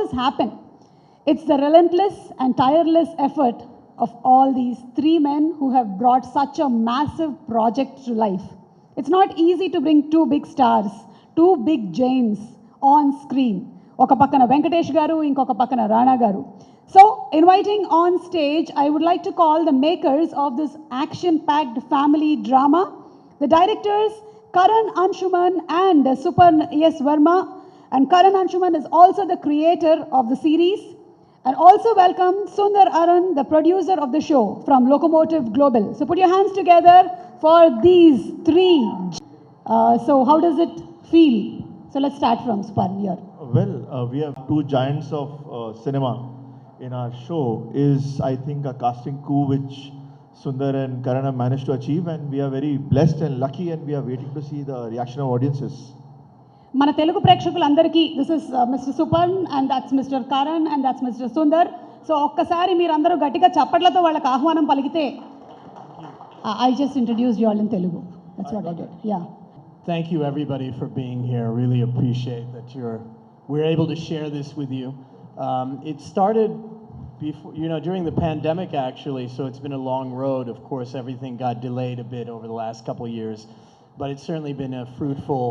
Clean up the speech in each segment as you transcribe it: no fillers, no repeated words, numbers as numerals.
this happen? It's the relentless and tireless effort of all these three men who have brought such a massive project to life. It's not easy to bring two big stars, two big giants on screen. Oka pakkana Venkatesh garu, inkoka pakkana Rana garu. So, inviting on stage, I would like to call the makers of this action-packed family drama, the directors Karan Anshuman and Supan S. Verma. And Karan Anshuman is also the creator of the series. And also welcome Sundar Aran, the producer of the show from Locomotive Global. So put your hands together for these three. So how does it feel? So let's start from Supan here. Well, we have two giants of cinema in our show. Is, I think, a casting coup which Sundar and Karan have managed to achieve, and we are very blessed and lucky, and we are waiting to see the reaction of audiences. మన తెలుగు ప్రేక్షకులందరికీ this is mister Suparn and that's mister Karan and that's mister Sundar. So ఒక్కసారి మీరందరూ గట్టిగా చప్పట్లతో వాళ్ళకి ఆహ్వానం పలికితే I just introduced you all in Telugu. That's what I did. Yeah. Thank you everybody for being here. Really appreciate that we're able to share this with you. It started before, during the pandemic actually, so it's been a long road. Of course, everything got delayed a bit over the last couple of years, but it's certainly been a fruitful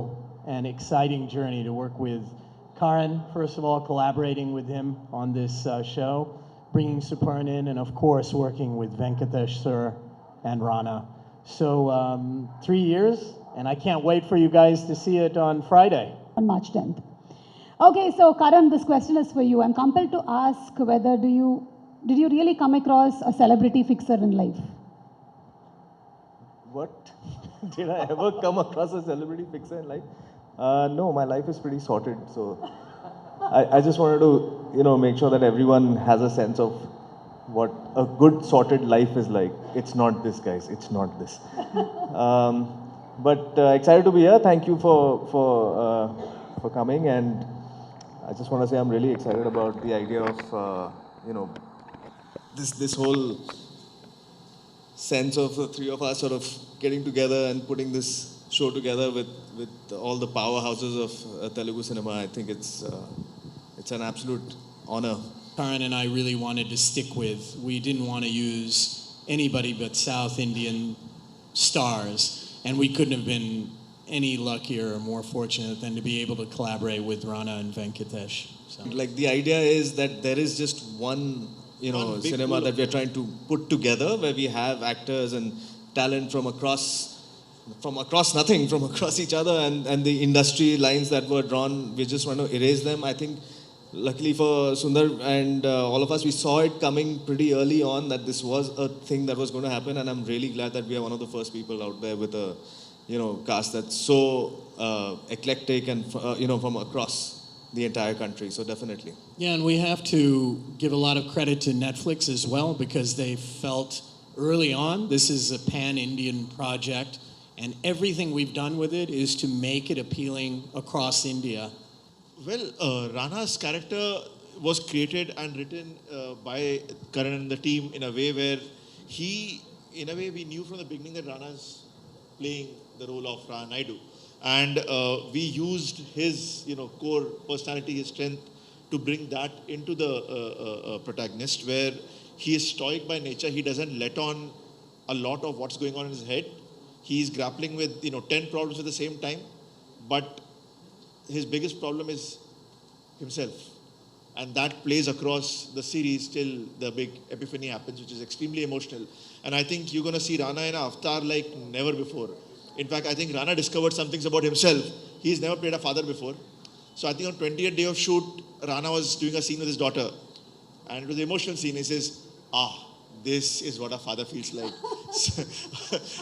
and exciting journey to work with Karan, first of all, collaborating with him on this show, bringing Suparn in, and of course working with Venkatesh sir and Rana. So 3 years, and I can't wait for you guys to see it on Friday. On March 10th. Okay, so Karan, this question is for you. I'm compelled to ask whether did you really come across a celebrity fixer in life? What? Did I ever come across a celebrity fixer in life? No, my life is pretty sorted. So I just wanted to, make sure that everyone has a sense of what a good sorted life is like. It's not this, guys. It's not this. But excited to be here. Thank you for coming, and I just want to say I'm really excited about the idea of this whole sense of the three of us sort of getting together and putting this show together with all the powerhouses of Telugu cinema. I think it's an absolute honor. Karan and I really wanted to stick with. We didn't want to use anybody but South Indian stars, and we couldn't have been any luckier or more fortunate than to be able to collaborate with Rana and Venkatesh. So. Like the idea is that there is just one cinema that we are trying to put together, where we have actors and talent from across nothing, from across each other, and the industry lines that were drawn, we just want to erase them. I think luckily for Sundar and all of us, we saw it coming pretty early on that this was a thing that was going to happen, and I'm really glad that we are one of the first people out there with a cast that's so eclectic and from across the entire country. So definitely. Yeah, and we have to give a lot of credit to Netflix as well, because they felt early on this is a pan-Indian project, and everything we've done with it is to make it appealing across India. Well, Rana's character was created and written by Karan and the team in a way where we knew from the beginning that Rana's playing the role of Rana Naidu. And we used his, core personality, his strength, to bring that into the protagonist, where he is stoic by nature. He doesn't let on a lot of what's going on in his head. He's grappling with, 10 problems at the same time, but his biggest problem is himself. And that plays across the series till the big epiphany happens, which is extremely emotional. And I think you're going to see Rana in an avatar like never before. In fact, I think Rana discovered some things about himself. He's never played a father before. So I think on 20th day of shoot, Rana was doing a scene with his daughter. And it was an emotional scene. He says, this is what a father feels like.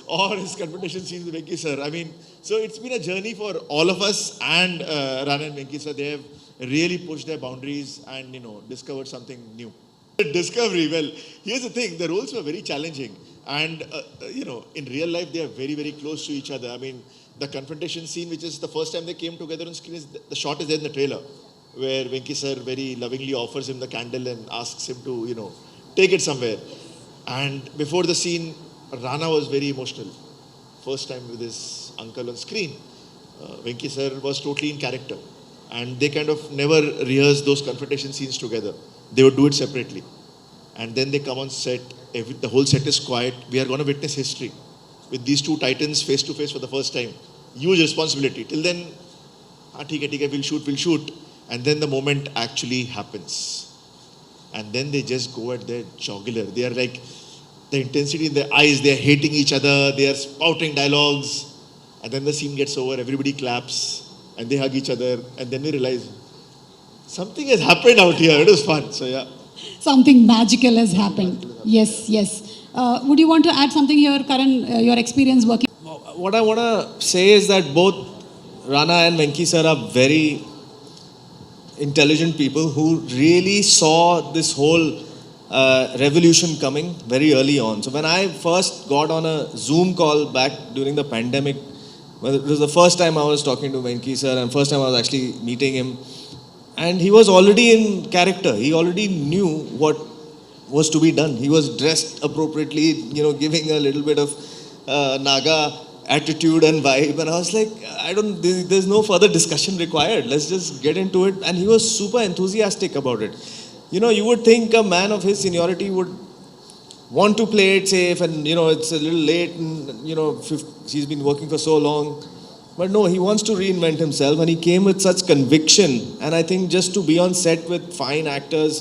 Or his confrontation scenes with Venki sir. I mean, so it's been a journey for all of us, and Rana and Venki sir, they have really pushed their boundaries and, discovered something new. Discovery, well, here's the thing, the roles were very challenging. And, in real life, they are very, very close to each other. I mean, the confrontation scene, which is the first time they came together on screen, the shot is there in the trailer, where Venki sir very lovingly offers him the candle and asks him to, take it somewhere. And before the scene, Rana was very emotional. First time with his uncle on screen. Venki sir was totally in character. and they kind of never rehearse those confrontation scenes together. They would do it separately. And then they come on set, the whole set is quiet. We are going to witness history with these two titans face to face for the first time. Huge responsibility. Till then, we'll shoot. And then the moment actually happens. And then they just go at their jugular. They are like, the intensity in their eyes, they are hating each other, they are spouting dialogues. And then the scene gets over, everybody claps, and they hug each other. And then we realize, something has happened out here. It was fun. So yeah. Something magical has happened. Yes, yes. Would you want to add something here, Karan, your experience working? What I want to say is that both Rana and Venki sir are very intelligent people who really saw this whole revolution coming very early on. So when I first got on a Zoom call back during the pandemic, well, it was the first time I was talking to Venki sir and first time I was actually meeting him. And he was already in character. He already knew what was to be done. He was dressed appropriately, giving a little bit of Naga attitude and vibe. And I was like, there's no further discussion required. Let's just get into it. And he was super enthusiastic about it. You would think a man of his seniority would want to play it safe and, it's a little late and, he's been working for so long. But no, he wants to reinvent himself and he came with such conviction. And I think just to be on set with fine actors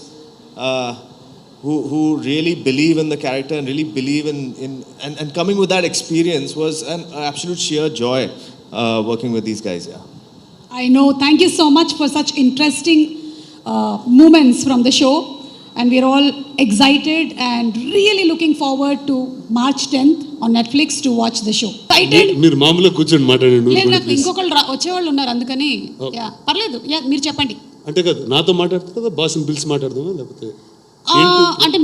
who really believe in the character and really believe and coming with that experience was an absolute sheer joy working with these guys. Yeah. I know. Thank you so much for such interesting moments from the show. And we're all excited and really looking forward to March 10th on Netflix to watch the show. Excited? మీరు మామూలుగా కూర్చొని మాట్లాడండి. లేదు, నాకు ఇంకొకళ్ళు వచ్చేవాళ్ళు ఉన్నారు అందుకని పర్లేదు. మీరు చెప్పండి. అంటే కదా నాతో మాట్లాడుతుంది కదా, బాస్ని పిలిచి మాట్లాడదామా లేకపోతే అంటే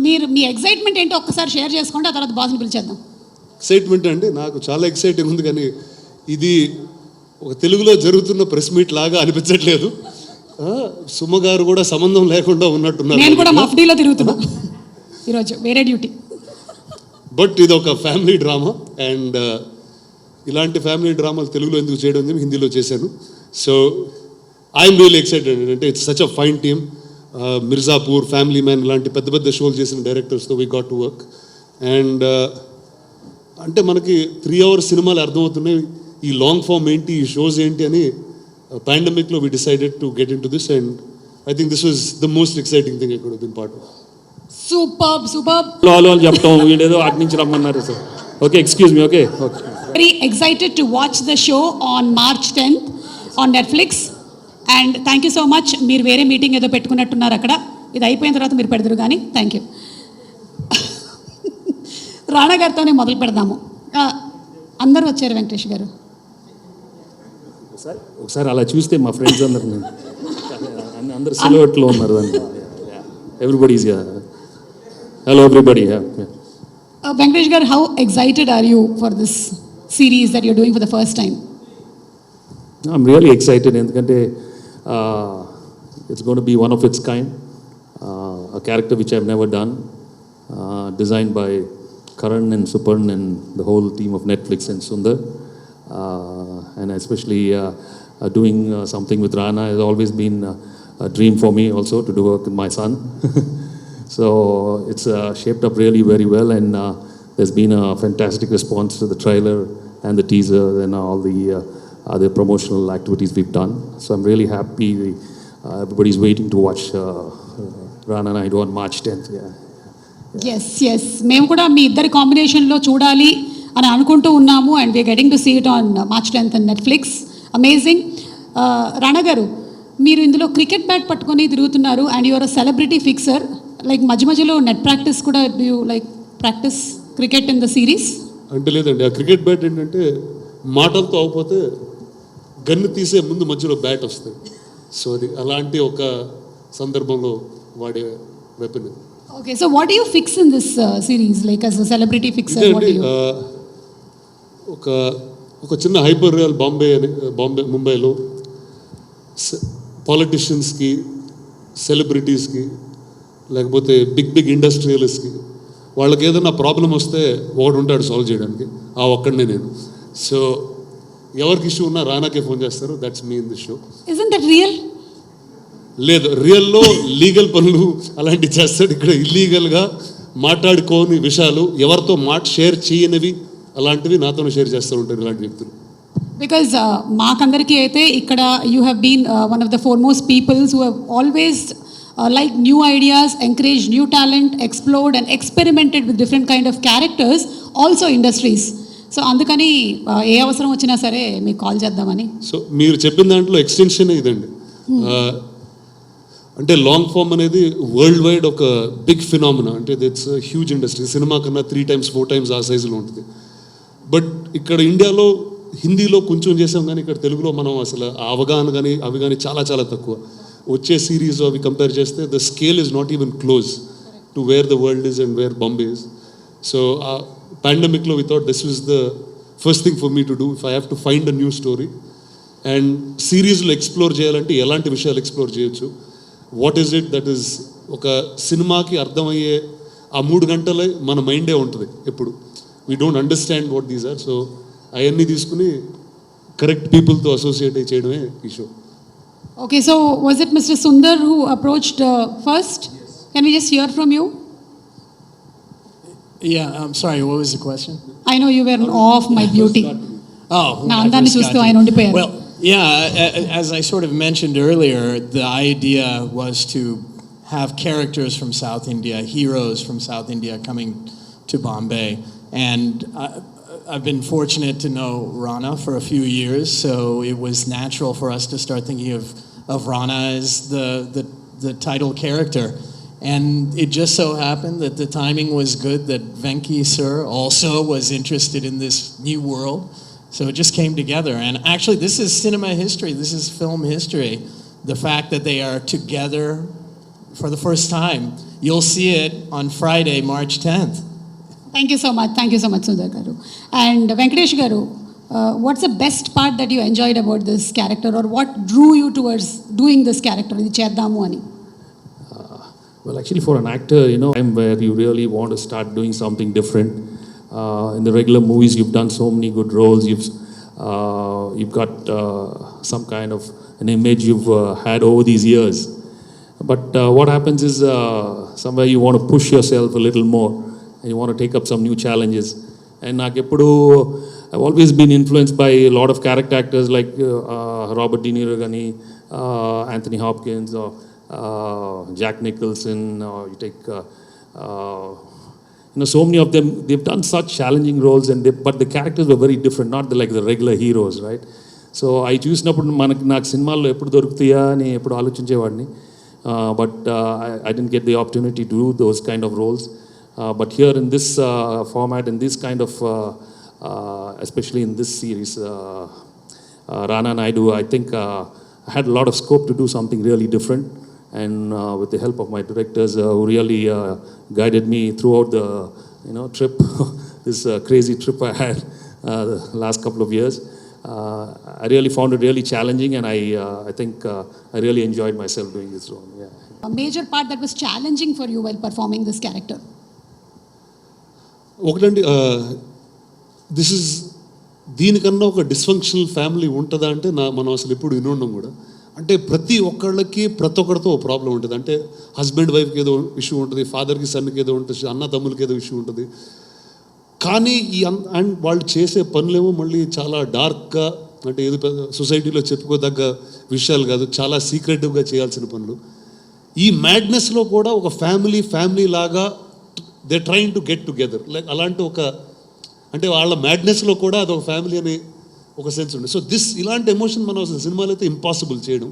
మీరు మీ ఎక్సైట్మెంట్ ఏంటో ఒక్కసారి షేర్ చేసుకోండి, ఆ తర్వాత బాస్ని పిలిచేద్దాం. ఎక్సైట్మెంట్ అంటే నాకు చాలా ఎక్సైటింగ్ ఉంది, కానీ ఇది ఒక తెలుగులో జరుగుతున్న ప్రెస్ మీట్ లాగా అనిపించట్లేదు. సుమ గారు కూడా సంబంధం లేకుండా ఉన్నట్టున్నారు. నేను కూడా మఫ్డీలో తిరుగుతున్నా ఈరోజు, వేరే డ్యూటీ. బట్ ఇది ఒక ఫ్యామిలీ డ్రామా అండ్ ఇలాంటి ఫ్యామిలీ డ్రామాలు తెలుగులో ఎందుకు చేయడం అని హిందీలో చేశాను. So I'm really excited. అంటే it's such a fine team. Mirzapur, Family Man ఇలాంటి పెద్ద పెద్ద షోలు చేసిన డైరెక్టర్స్తో we got to work. And అంటే మనకి 3 hour సినిమాలు అర్థమవుతున్నాయి, ఈ లాంగ్ ఫామ్ ఏంటి, ఈ షోస్ ఏంటి అని. పాండమిక్లో we decided to get into this and I think this was the most exciting thing I could have been part of. Super వాళ్ళు చెప్తాం, వీడేదో అటు నుంచి రమ్మన్నారు. Sir okay, excuse me. Okay, very excited to watch the show on March 10th on Netflix. And thank you so much. మీరు వేరే meeting ఏదో పెట్టుకున్నట్టున్నారు అక్కడ, ఇది అయిపోయిన తర్వాత మీరు పెడతారు కానీ. Thank you. రాణా గారితోనే మొదలు పెడదాము. అందరూ వచ్చారు, వెంకటేష్ గారు ఒకసారి అలా చూస్తే మా ఫ్రెండ్స్ అందరు సిలవట్లో ఉన్నారు. Everybody is hello everybody. Venkatesh garu, how excited are you for this series that you're doing for the first time? I'm really excited ఎందుకంటే it's gonna be one of its kind, a character which I've never done, designed by Karan and Suparn and the whole team of Netflix and Sundar. And especially doing something with Rana has always been a dream for me also, to do work with my son. So it's shaped up really very well, and there's been a fantastic response to the trailer and the teaser and all the other promotional activities we've done. So I'm really happy. Everybody's waiting to watch Rana Naidu on March 10th. Yes. మేము కూడా మీ ఇద్దరి కాంబినేషన్లో చూడాలి అని అనుకుంటూ ఉన్నాము. And we're getting to see it on March 10th and Netflix. Amazing. Rana గారు, మీరు ఇందులో క్రికెట్ బ్యాట్ పట్టుకొని తిరుగుతున్నారు and your a celebrity fixer. Like మధ్యలో నెట్ ప్రాక్టీస్ కూడా you like practice cricket in the series? అంటే లేదండి, ఆ క్రికెట్ బ్యాట్ ఏంటంటే మాటలతో అవకపోతే గన్ను తీసే ముందు మధ్యలో బ్యాట్ వస్తుంది. సో అది అలాంటి ఒక సందర్భంలో వాడే weapon. Okay, so what you fix in this series like as a celebrity ఫిక్సర్? ఒక చిన్న హైపర్ రియల్ ముంబైలో పాలిటిషియన్స్కి, సెలబ్రిటీస్కి, లేకపోతే బిగ్ ఇండస్ట్రియలిస్ట్కి వాళ్ళకి ఏదైనా ప్రాబ్లం వస్తే ఒకడు ఉంటాడు సాల్వ్ చేయడానికి, ఆ ఒక్కడినే నేను. సో ఎవరికి ఇష్యూ ఉన్నా రానాకే ఫోన్ చేస్తారు. That's me in the show. Isn't that real? లేదు, రియల్లో లీగల్ పనులు అలాంటివి చేస్తాడు. ఇక్కడ ఇల్లీగల్గా మాట్లాడుకోని విషయాలు, ఎవరితో షేర్ చేయనివి అలాంటివి నాతోనే షేర్ చేస్తూ ఉంటారు ఇలాంటి వ్యక్తులు. Because maakandariki aithe ikkada you have been one of the foremost peoples who have always liked new ideas, encouraged new talent, explored and experimented with different kind of characters, also industries. So అందుకని ఏ అవసరం వచ్చినా సరే మీకు call చేద్దామని. So మీరు చెప్పిన దాంట్లో extension ఇదండి. అంటే లాంగ్ ఫామ్ అనేది వరల్డ్ వైడ్ ఒక బిగ్ ఫినామినా. అంటే దట్స్ హ్యూజ్ ఇండస్ట్రీ. సినిమా కన్నా 3 times 4 times ఆ సైజులో ఉంటుంది. బట్ ఇక్కడ ఇండియాలో హిందీలో కొంచెం చేసాం, కానీ ఇక్కడ తెలుగులో మనం అసలు అవగాహన కానీ అవి కానీ చాలా చాలా తక్కువ. వచ్చే సిరీస్ అవి కంపేర్ చేస్తే the scale is not even close to where the world is and where Bombay is. So ఆ పాండమిక్లో we thought this was the first thing for me to do if I have to find a new story. And సిరీస్లో explore చేయాలంటే ఎలాంటి విషయాలు explore చేయొచ్చు, what is it that is ఒక సినిమాకి అర్థమయ్యే ఆ 3 గంటలే మన మైండే ఉంటుంది ఎప్పుడు. We don't understand what these are. So అవన్నీ తీసుకుని కరెక్ట్ పీపుల్తో అసోసియేట్ చేయడమే ఈ show. Okay, so was it Mr. Sundar who approached first? Yes. Can we just hear from you? Yeah, I'm sorry, what was the question? I know you were in awe of my beauty. Oh, Na andanni chustu ayana undipoyaru. well, yeah, as I sort of mentioned earlier, the idea was to have characters from South India, heroes from South India coming to Bombay. And I've been fortunate to know Rana for a few years, so it was natural for us to start thinking of Rana as the title character. And it just so happened that the timing was good, that Venki sir also was interested in this new world. So it just came together. And actually, this is cinema history. This is film history. The fact that they are together for the first time. You'll see it on Friday, March 10th. Thank you so much. Thank you so much, Sundar garu. And Venkatesh garu, what's the best part that you enjoyed about this character, or what drew you towards doing this character, Idi Cheddamu ani? Well, actually, for an actor, time where you really want to start doing something different. In the regular movies, you've done so many good roles. You've got some kind of an image you've had over these years. But what happens is somewhere you want to push yourself a little more, and you want to take up some new challenges. And I've always been influenced by a lot of character actors like Robert De Niro gani, Anthony Hopkins, or Jack Nicholson, or you take so many of them. They've done such challenging roles, but the characters were very different, not like the regular heroes, right? So I చూసినప్పుడు నాకు సినిమాల్లో ఎప్పుడు దొరుకుతాయా అని ఎప్పుడు ఆలోచించేవాడిని. But I didn't get the opportunity to do those kind of roles. But here in this format, in this kind of, especially in this series, Rana Naidu, I think I had a lot of scope to do something really different. And with the help of my directors who really guided me throughout the trip, this crazy trip I had the last couple of years, I really found it really challenging, and I think I really enjoyed myself doing this role. Yeah. A major part that was challenging for you while performing this character? ఒకటండి, this is దీనికన్నా ఒక dysfunctional family ఉంటుందా అంటే మనం అసలు ఎప్పుడు వినుండం కూడా. అంటే ప్రతి ఒక్కళ్ళకి ప్రతి ఒక్కరితో ఒక ప్రాబ్లం ఉంటుంది. అంటే హస్బెండ్ వైఫ్కి ఏదో ఇష్యూ ఉంటుంది, ఫాదర్కి సన్కి ఏదో ఉంటుంది, అన్న తమ్ములకి ఏదో ఇష్యూ ఉంటుంది. కానీ అండ్ వాళ్ళు చేసే పనులేమో మళ్ళీ చాలా డార్క్గా, అంటే ఏదో సొసైటీలో చెప్పుకోదగ్గ విషయాలు కాదు, చాలా సీక్రెటివ్గా చేయాల్సిన పనులు. ఈ మ్యాడ్నెస్లో కూడా ఒక ఫ్యామిలీ లాగా they trying to get together. Like అలాంటి అంటే వాళ్ళ మ్యాడ్నెస్లో కూడా అదొక ఫ్యామిలీ అనే ఒక సెన్స్ ఉంది. సో ఇలాంటి ఎమోషన్ మనం అసలు సినిమాలో అయితే ఇంపాసిబుల్ చేయడం.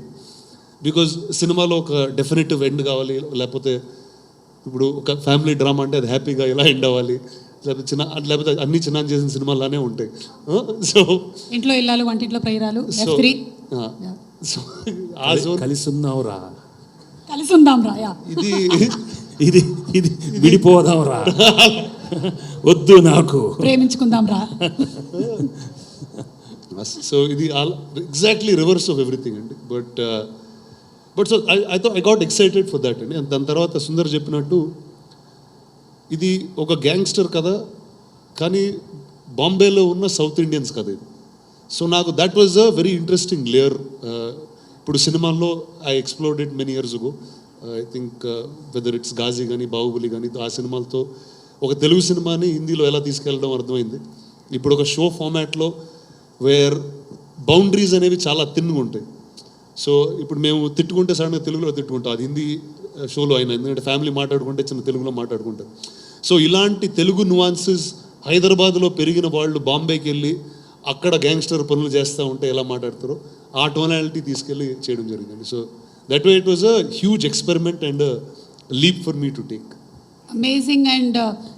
బికాజ్ సినిమాలో ఒక డెఫినెటివ్ ఎండ్ కావాలి, లేకపోతే ఇప్పుడు ఒక ఫ్యామిలీ డ్రామా అంటే అది హ్యాపీగా ఇలా ఎండ్ అవ్వాలి, లేకపోతే అన్ని చిన్న చేసిన సినిమాలానే ఉంటాయి. సో ఇంట్లో ఇల్లాలు వంటింట్లో ప్రేరాలు, కలిసి ఉందాం రా, ఇది విడిపోదాం రా, వద్దు నాకు ప్రేమించుకుందాం రా. సో ఇది ఎగ్జాక్ట్లీ రివర్స్ ఆఫ్ ఎవ్రీథింగ్ అండి. But so I got excited for that అండి. దాని తర్వాత సుందర్ చెప్పినట్టు ఇది ఒక గ్యాంగ్స్టర్ కథ, కానీ బాంబేలో ఉన్న సౌత్ ఇండియన్స్ కథ ఇది. సో నాకు that was a very interesting layer. ఇప్పుడు సినిమాల్లో I explored it many years ago. I think whether it's Ghazi కానీ బాహుబలి కానీ ఆ సినిమాలతో ఒక తెలుగు సినిమాని హిందీలో ఎలా తీసుకెళ్ళడం అర్థమైంది. ఇప్పుడు ఒక షో ఫార్మాట్లో వేర్ బౌండరీస్ అనేవి చాలా తిన్నుగా ఉంటాయి. సో ఇప్పుడు మేము తిట్టుకుంటే సడన్గా తెలుగులో తిట్టుకుంటాం, అది హిందీ షోలో అయినా, ఎందుకంటే ఫ్యామిలీ మాట్లాడుకుంటే చిన్న తెలుగులో మాట్లాడుకుంటారు. సో ఇలాంటి తెలుగు నువాన్సెస్ హైదరాబాద్లో పెరిగిన వాళ్ళు బాంబేకి వెళ్ళి అక్కడ గ్యాంగ్స్టర్ పనులు చేస్తూ ఉంటే ఎలా మాట్లాడతారో ఆ టోనాలిటీ తీసుకెళ్ళి చేయడం జరిగిందండి. So that way it was a huge experiment and leap for me to take. Amazing, and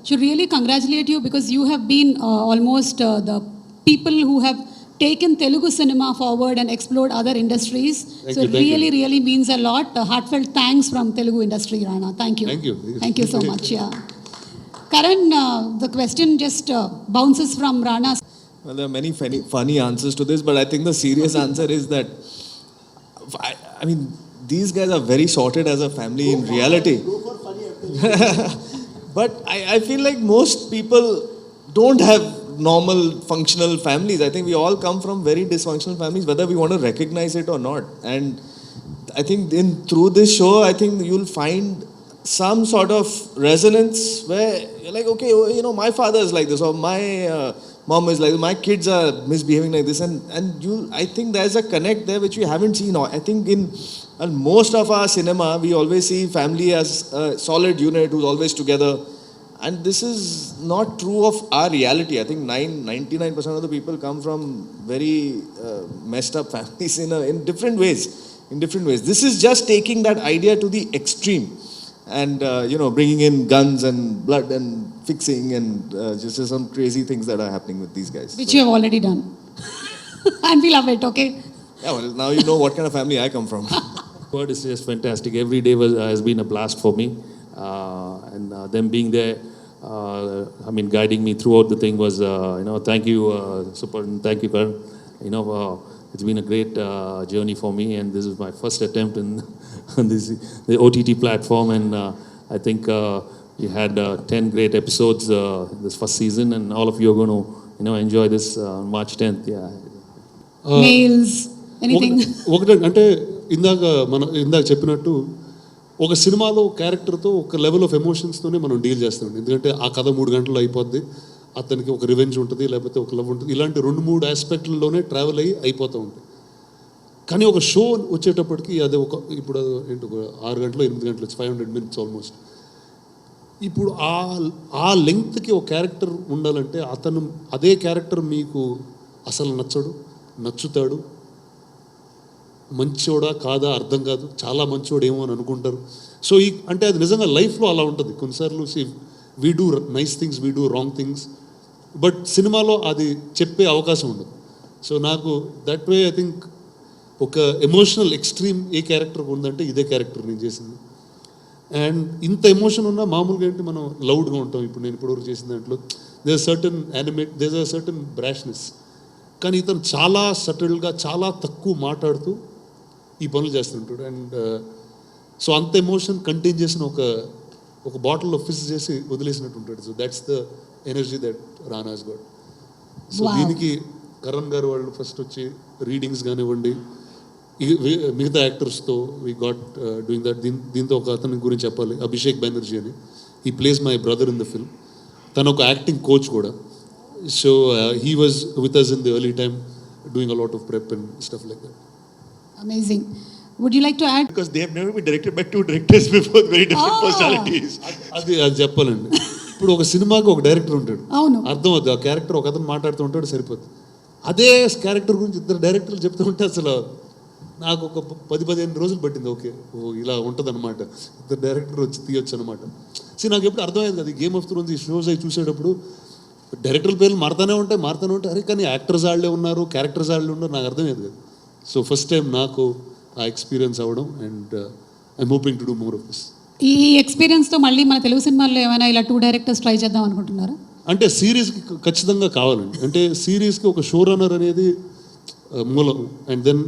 should really congratulate you because you have been almost the people who have taken Telugu cinema forward and explored other industries. So it really means a lot. Heartfelt thanks from Telugu industry, Rana. Thank you. Thank you so much. Yeah. Karan, the question just bounces from Rana. Well, there are many funny answers to this, but I think the serious answer is that I mean, these guys are very sorted as a family in reality. But I feel like most people don't have normal functional families. I think we all come from very dysfunctional families, whether we want to recognize it or not. And I think through this show, I think you'll find some sort of resonance where you're like, okay, you know, my father is like this, or my mom is like this, my kids are misbehaving like this, and I think there's a connect there which we haven't seen. I think in most of our cinema, we always see family as a solid unit who's always together. And this is not true of our reality. I think 99% of the people come from very messed up families in different ways. This is just taking that idea to the extreme and, bringing in guns and blood and fixing and just some crazy things that are happening with these guys. Which you have already done. And we love it, okay? Yeah, well, now you know what kind of family I come from. Word is just fantastic. Every day has been a blast for me, and them being there, guiding me throughout the thing was, thank you, Super, and thank you, Karan. It's been a great journey for me, and this is my first attempt in the OTT platform, and I think we had 10 great episodes this first season, and all of you are going to, enjoy this on March 10th. Yeah. Mails, anything. అంటే ఇందాక చెప్పినట్టు ఒక సినిమాలో క్యారెక్టర్తో ఒక level of ఎమోషన్స్తోనే మనం deal చేస్తాం. ఎందుకంటే ఆ కథ 3 గంటల్లో అయిపోద్ది, అతనికి ఒక రివెంజ్ ఉంటుంది, లేకపోతే ఒక లవ్ ఉంటుంది, ఇలాంటి 2-3 ఆస్పెక్ట్లలోనే ట్రావెల్ అయిపోతూ ఉంటుంది. కానీ ఒక షో వచ్చేటప్పటికి అది ఇప్పుడు ఏంటి, ఒక 6 గంటలు 8 గంటలు, 500 minutes ఆల్మోస్ట్. ఇప్పుడు ఆ లెంగ్త్కి ఒక క్యారెక్టర్ ఉండాలంటే అదే క్యారెక్టర్ మీకు అసలు నచ్చుతాడు, మంచోడా కాదా అర్థం కాదు, చాలా మంచోడు ఏమో అని అనుకుంటారు. సో అంటే అది నిజంగా లైఫ్లో అలా ఉంటుంది. కొన్నిసార్లు we do nice things, we do wrong things, but సినిమాలో అది చెప్పే అవకాశం ఉండదు. సో నాకు దట్ వే ఐ థింక్ ఒక ఎమోషనల్ ఎక్స్ట్రీమ్ ఏ క్యారెక్టర్ ఉందంటే ఇదే క్యారెక్టర్ నేను చేసింది. అండ్ ఇంత ఎమోషన్ ఉన్నా మామూలుగా ఏంటి మనం లౌడ్గా ఉంటాం. ఇప్పుడు నేను ఇప్పటివరకు చేసిన దాంట్లో దేర్ సర్టన్ బ్రాష్నెస్, కానీ ఇతను చాలా సటిల్గా చాలా తక్కువ మాట్లాడుతూ ఈ పనులు చేస్తుంటాడు. అండ్ సో అంత ఎమోషన్ కంటైన్ చేసిన ఒక బాటిల్లో ఫిక్స్ చేసి వదిలేసినట్టు ఉంటాడు. So that's the energy that Rana's got. So దీనికి కరణ్ గారు వాళ్ళు ఫస్ట్ వచ్చి రీడింగ్స్ కానివ్వండి, మిగతా యాక్టర్స్తో వీ గాట్ డూయింగ్ దట్. దీంతో ఒక అతని గురించి చెప్పాలి, అభిషేక్ బెనర్జీ అని. ఈ place my brother in the film. తను ఒక యాక్టింగ్ కోచ్ కూడా. So he was with us in the early time, doing a lot of prep and stuff like that. Amazing. Would you like to add? Because they have never been directed by 2 directors before, very different personalities. అది చెప్పాలండి. ఇప్పుడు ఒక సినిమాకి ఒక director ఉంటాడు, అర్థం అవుతుంది. ఆ క్యారెక్టర్ ఒక అతను మాట్లాడుతూ ఉంటాడు, సరిపోతుంది. అదే క్యారెక్టర్ గురించి 2 డైరెక్టర్లు చెప్తూ ఉంటే అసలు నాకు ఒక 10-15 రోజులు పట్టింది. ఓకే, ఇలా ఉంటుంది అనమాట, 2 డైరెక్టర్ వచ్చి తీయొచ్చు అనమాట. నాకు ఎప్పుడు అర్థమైంది అది గేమ్ ఆఫ్ థ్రోన్స్ ఈ షోస్ అవి చూసేటప్పుడు డైరెక్టర్ల పేర్లు మారుతూనే ఉంటాయి. అరే కానీ యాక్టర్స్ వాళ్ళే ఉన్నారు, క్యారెక్టర్స్ వాళ్ళే ఉన్నారు, నాకు అర్థమయ్యేది కదా. సో ఫస్ట్ టైం నాకు ఆ ఎక్స్పీరియన్స్ అవ్వడం, and I'm hoping to do more of this. ఈ ఎక్స్పీరియన్స్తో మళ్ళీ మన తెలుగు సినిమాల్లో ఏమైనా ఇలా 2 డైరెక్టర్స్ ట్రై చేద్దాం అనుకుంటున్నారా? అంటే సిరీస్కి ఖచ్చితంగా కావాలండి. అంటే సిరీస్కి ఒక షో రన్నర్ అనేది మూలం, అండ్ దెన్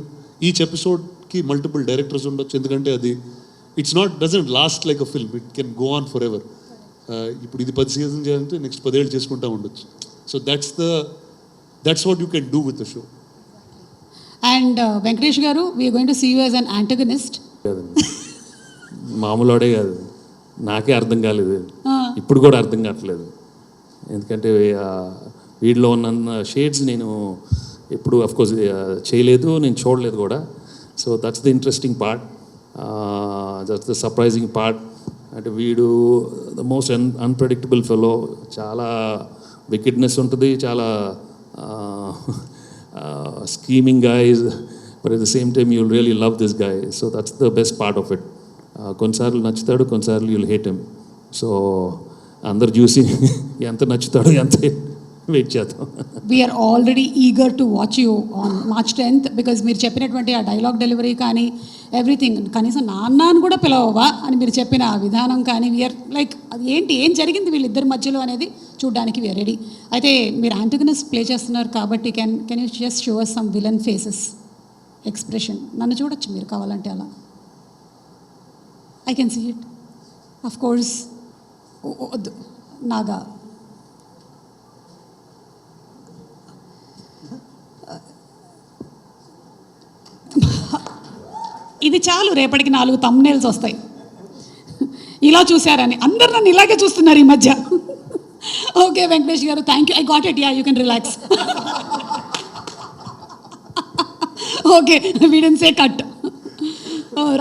ఈచ్ ఎపిసోడ్కి మల్టిపుల్ డైరెక్టర్స్ ఉండొచ్చు. ఎందుకంటే అది doesn't last like a film, it can go on forever. ఇప్పుడు ఇది 10 seasons చేయాలంటే నెక్స్ట్ 10 ఏళ్ళు చేసుకుంటూ ఉండొచ్చు. So that's what you can do with the show. And Venkatesh garu, we are going to see you as an antagonist. మామూలుడే కాదు, నాకే అర్థం కాలేదు, ఇప్పుడు కూడా అర్థం కావట్లేదు. ఎందుకంటే వీడిలో ఉన్న షేడ్స్ నేను ఎప్పుడు అఫ్కోర్స్ చేయలేదు, నేను చూడలేదు కూడా. So that's the interesting part, that's the surprising part. అంటే వీడు ద మోస్ట్ అన్ప్రెడిక్టబుల్ ఫెలో, చాలా వికెడ్నెస్ ఉంటుంది, చాలా scheming guy, but at the same time you'll really love this guy. So that's the best part of it. కొన్నిసార్లు నచ్చుతాడు, కొన్నిసార్లు you'll hate him. So అందరు చూసి ఎంత నచ్చుతాడో ఎంత వెయిట్ చేద్దాం. We're already eager to watch you on March 10th because మీరు చెప్పినటువంటి ఆ డైలాగ్ డెలివరీ కానీ ఎవ్రీథింగ్, కనీసం నాన్న అని కూడా పిలవవా అని మీరు చెప్పిన ఆ విధానం కానీ, వీఆర్ లైక్ అది ఏంటి, ఏం జరిగింది వీళ్ళిద్దరి మధ్యలో అనేది చూడడానికి వీఆర్ రెడీ. అయితే మీరు యాంటగనిస్ట్ ప్లే చేస్తున్నారు కాబట్టి can you just show us some villain faces expression? నన్ను చూడొచ్చు మీరు కావాలంటే అలా. I can see it of course. Naga ఇది చాలు, రేపటికి 4 thumbnails వస్తాయి. ఇలా చూసారని అందరు నన్ను ఇలాగే చూస్తున్నారు ఈ మధ్య. ఓకే వెంకటేష్ గారు, thank you. I got it, yeah you can relax. Okay, we didn't say cut.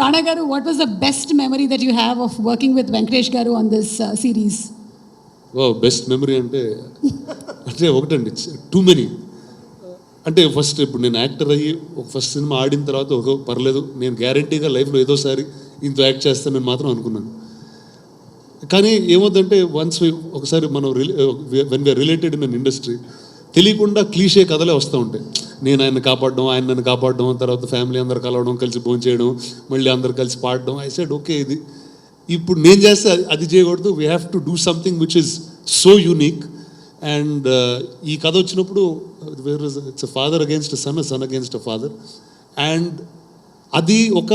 Rana garu, what was the best memory that you have of working with Venkatesh garu on this series? Best memory అంటే ఒకటండి, too many. అంటే first ఇప్పుడు నేను actor అయ్యి ఒక first cinema ఆడిన తర్వాత ఒక పర్లేదు, నేను గ్యారంటీగా లైఫ్లో ఏదోసారి ఇంత యాక్ట్ చేస్తానని మాత్రం అనుకున్నాను. కానీ ఏమవుతుందంటే వన్స్ ఒకసారి మనం when we're related in an industry, తెలియకుండా క్లీషే కథలే వస్తూ ఉంటాయి. నేను ఆయన కాపాడడం, ఆయన నన్ను కాపాడడం, తర్వాత ఫ్యామిలీ అందరు కలవడం, కలిసి భోజనం చేయడం, మళ్ళీ అందరు కలిసి పాడడం. ఐ సెడ్ ఓకే, ఇది ఇప్పుడు నేను చేస్తే అది చేయకూడదు, we have to do something which is so unique. And ఈ కథ వచ్చినప్పుడు it's a father against son, son against a father, and అది ఒక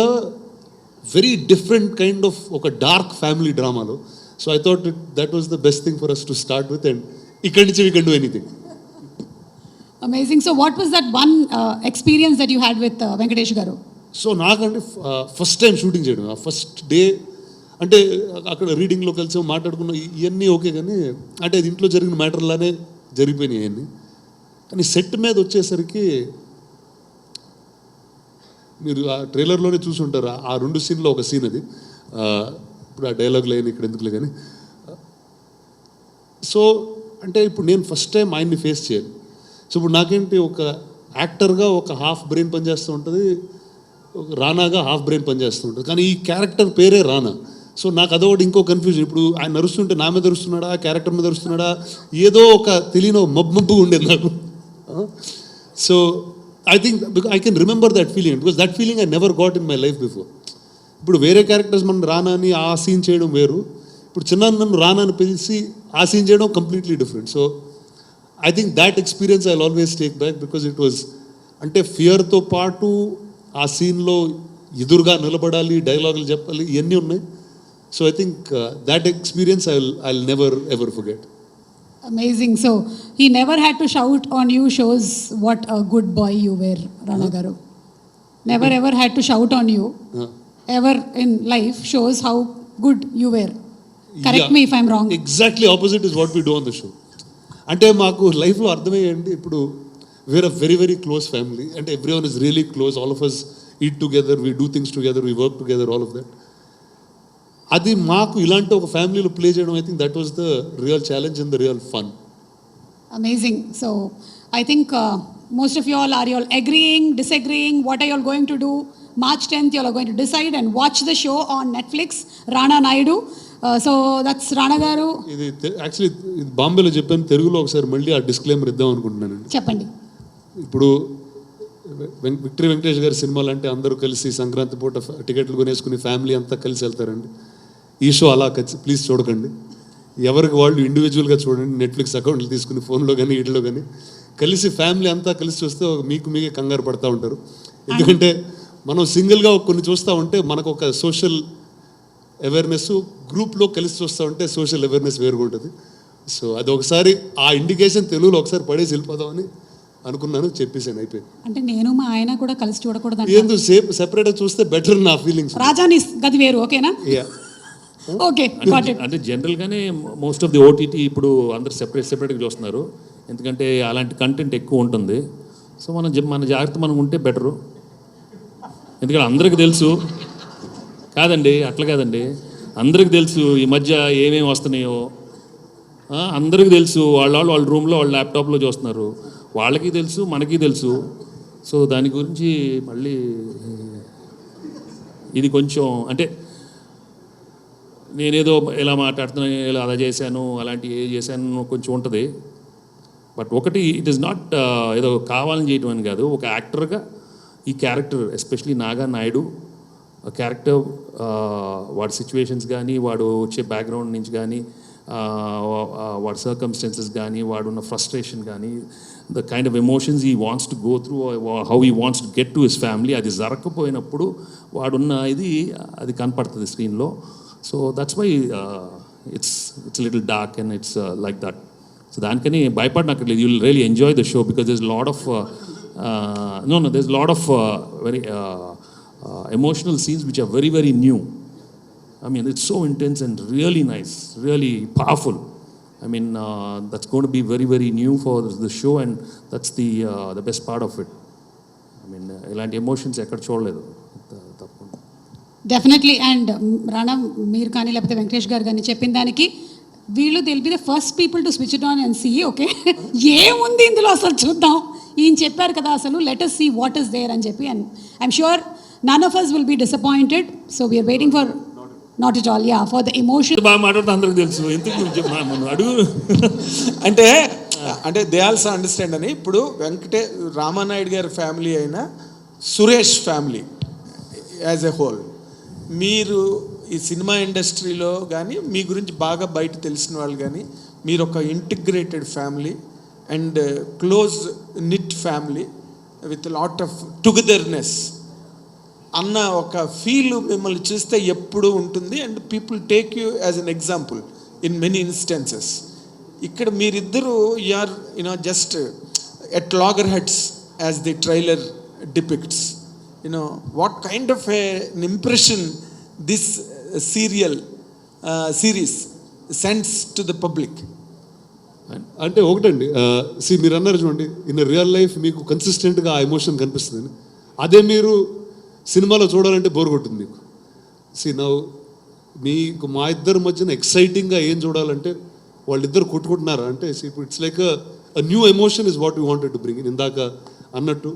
వెరీ డిఫరెంట్ కైండ్ ఆఫ్ ఒక డార్క్ ఫ్యామిలీ డ్రామాలో. So I thought that was the best thing for us to start with, and ఇక్కడి నుంచి we can do anything. Amazing. So what was that one experience that you had with Venkatesh garu? So నాకంటే first time shooting చేయడం, ఆ first day అంటే అక్కడ రీడింగ్లో కలిసి మాట్లాడుకున్న ఇవన్నీ ఓకే, కానీ అంటే అది ఇంట్లో జరిగిన మ్యాటర్లానే జరిగిపోయినాయి అవన్నీ. కానీ సెట్ మీద వచ్చేసరికి మీరు ఆ ట్రైలర్లోనే చూసుంటారు, ఆ 2 సీన్లో ఒక సీన్ అది. ఇప్పుడు ఆ డైలాగ్ లేని ఇక్కడ ఎందుకులే కానీ. సో అంటే ఇప్పుడు నేను ఫస్ట్ టైం ఆయన్ని ఫేస్ చేయాలి. సో ఇప్పుడు నాకేంటి, ఒక యాక్టర్గా ఒక హాఫ్ బ్రెయిన్ పనిచేస్తూ ఉంటుంది, రానాగా హాఫ్ బ్రెయిన్ పనిచేస్తూ ఉంటుంది. కానీ ఈ క్యారెక్టర్ పేరే రానా. సో నాకు అదొకటి ఇంకో కన్ఫ్యూజన్. ఇప్పుడు ఆయన నరుస్తుంటే నా మీద నరుస్తున్నాడా, క్యారెక్టర్ మీద నరుస్తున్నాడా, ఏదో ఒక తెలియని మబ్బు ఉండేది నాకు. So I think I can remember that feeling, because that feeling I never got in my life before. ఇప్పుడు వేరే క్యారెక్టర్స్ మనం రానాని ఆ సీన్ చేయడం వేరు, ఇప్పుడు చిన్న నన్ను రానాని పిలిచి ఆ సీన్ చేయడం completely different. So I think that experience I always take back, because it was అంటే ఫియర్తో పాటు ఆ సీన్లో ఎదురుగా నిలబడాలి, డైలాగులు చెప్పాలి, ఇవన్నీ ఉన్నాయి. So I think that experience I will never ever forget. Amazing. So he never had to shout on you, shows what a good boy you were, Rana garu. Never ever had to shout on you ever in life, shows how good you were. Correct me if I'm wrong. Exactly opposite is what we do on the show. అంటే మాకు లైఫ్లో అర్థమయ్యండి, ఇప్పుడు we're a very very close family, అంటే everyone is really close, all of us eat together, we do things together, we work together, all of that. అది మాకు ఇలాంటి ఒక ఫ్యామిలీలో ప్లే చేయడం, I think that was the real challenge and the real fun. Amazing. So I think most of you all are agreeing, disagreeing, what are you all going to do? March 10th you all are going to decide and watch the show on Netflix, Rana Naidu. So that's Rana garu. ఇది actually ఇది బాంబేలో చెప్పాను, తెలుగులో ఒకసారి మళ్ళీ ఆ disclaimer ఇద్దాం అనుకుంటున్నానండి. చెప్పండి. ఇప్పుడు విక్టరీ వెంకటేష్ గారి సినిమాలు అంటే అందరూ కలిసి సంక్రాంతి పూట టికెట్లు కొనేసుకుని ఫ్యామిలీ అంతా కలిసి వెళ్తారండి. ఈ షో అలా ప్లీజ్ చూడకండి, ఎవరికి వాళ్ళు ఇండివిజువల్గా చూడండి, నెట్ఫ్లిక్స్ అకౌంట్లు తీసుకుని ఫోన్లో కానీ వీటిలో కానీ కలిసి ఫ్యామిలీ అంతా కలిసి చూస్తే మీకే కంగారు పడుతూ ఉంటారు. ఎందుకంటే మనం సింగిల్గా కొన్ని చూస్తూ ఉంటే మనకు ఒక సోషల్ అవేర్నెస్, గ్రూప్లో కలిసి చూస్తూ ఉంటే సోషల్ అవేర్నెస్ వేరుగా ఉంటుంది. సో అది ఒకసారి ఆ ఇండికేషన్ తెలుగులో ఒకసారి పడేసి వెళ్ళిపోదామని అనుకున్నాను, చెప్పేసాను, అయిపోయింది. అంటే నేను మా ఆయన కూడా కలిసి చూడకూడదు. ఎందుకు సెపరేట్గా చూస్తే బెటర్ నా ఫీలింగ్స్. రాజాని గది వేరు, ఓకేనా? ఓకే, అంటే జనరల్గానే మోస్ట్ ఆఫ్ ది ఓటీటీ ఇప్పుడు అందరు సెపరేట్గా చూస్తున్నారు, ఎందుకంటే అలాంటి కంటెంట్ ఎక్కువ ఉంటుంది. సో మన జాగ్రత్త మనం ఉంటే బెటరు. ఎందుకంటే అందరికీ తెలుసు కాదండి, అట్లా కాదండి, అందరికీ తెలుసు ఈ మధ్య ఏమేమి వస్తున్నాయో, అందరికీ తెలుసు. వాళ్ళ రూమ్లో వాళ్ళ ల్యాప్టాప్లో చూస్తున్నారు, వాళ్ళకి తెలుసు, మనకి తెలుసు. సో దాని గురించి మళ్ళీ ఇది కొంచెం అంటే నేనేదో ఇలా మాట్లాడుతున్నాను, ఇలా అలా చేశాను, అలాంటి ఏ చేశాను కొంచెం ఉంటుంది. బట్ ఒకటి, ఇట్ ఈస్ నాట్ ఏదో కావాలని చేయటం అని కాదు. ఒక యాక్టర్గా ఈ character, especially Naga Naidu character, వాడి సిచ్యువేషన్స్ కానీ, వాడు వచ్చే బ్యాక్గ్రౌండ్ నుంచి కానీ, వాడి సర్కమ్స్టెన్సెస్ కానీ, వాడున్న ఫ్రస్ట్రేషన్ కానీ, the kind of emotions he wants to go through, how he wants to get to his family, అది జరగకపోయినప్పుడు వాడున్న ఇది అది కనపడుతుంది స్క్రీన్లో. So that's why it's little dark and it's like that. So దానికని భయపడినక్కర్లేదు. You will really enjoy the show because there's lot of there's lot of very emotional scenes which are very, very new. I mean, it's so intense and really nice, really powerful. I mean, that's going to be very, very new for the show, and that's the best part of it. I mean, ilanti emotions ekkada chodaledu tappunda. Definitely. And Rana, meer kaani lepothe Venkatesh garu gaani cheppin daniki వీళ్ళు they'll be the first people to switch it on and see, okay, ఏముంది ఇందులో అసలు చూద్దాం, ఈయన చెప్పారు కదా అసలు, let us see what is there అని చెప్పి. And I'm sure none of us will be disappointed, so we are waiting for not at all, yeah, for the emotion. బాగా మాట్లాడుతూ అందరికి తెలుసు, ఎందుకు అడుగు అంటే దే ఆల్సో అండర్స్టాండ్ అని. ఇప్పుడు రామానాయుడు గారి ఫ్యామిలీ అయినా Suresh family as a whole, మీరు ఈ సినిమా ఇండస్ట్రీలో కానీ మీ గురించి బాగా బయట తెలిసిన వాళ్ళు కానీ, మీరు ఒక integrated family and close knit family with lot of togetherness అన్న ఒక ఫీల్ మిమ్మల్ని చూస్తే ఎప్పుడూ ఉంటుంది. And people take you as an example in many instances. ఇక్కడ మీరిద్దరూ you're just at loggerheads as the trailer depicts. What kind of an impression this series sends to the public? అంటే ఒకటండి, మీరు అన్నారు చూడండి, ఇన్ రియల్ లైఫ్ మీకు కన్సిస్టెంట్గా ఆ ఎమోషన్ కనిపిస్తుంది, అదే మీరు సినిమాలో చూడాలంటే బోర్ కొట్టింది మీకు. మీకు మా ఇద్దరి మధ్యన ఎక్సైటింగ్గా ఏం చూడాలంటే వాళ్ళిద్దరు కొట్టుకుంటున్నారా అంటే, ఇప్పుడు it's like a new emotion is what you wanted to bring in. ఇందాక అన్నట్టు